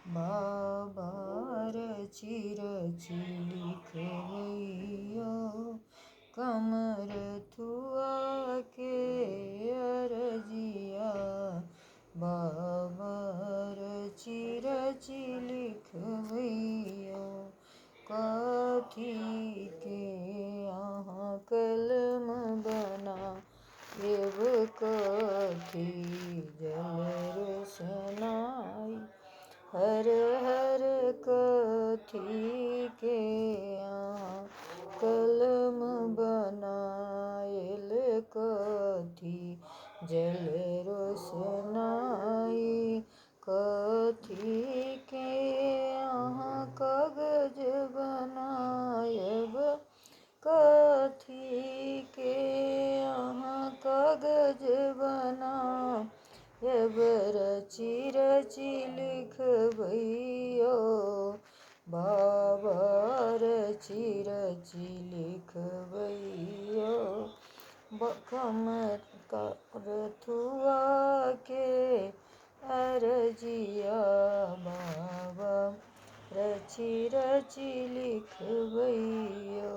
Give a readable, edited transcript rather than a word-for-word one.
बाबा रची रची लिखवैयो कमर थुआ के अरजिया। बाबा रची रची लिखवैयो कथी के अहाँ कलम बना एब कथी जल रोशनाई। हर हर कथी के अहाँ कलम बनाएल कथी जल रोशनाई। कथी के अहाँ कागज बनायब कथी के अहाँ कागज बनायब रची रची लिखवैयो। बाबा रची रची लिखवैयो कमर थुआ के अरजिया। बाबा रची रची लिखवैयो।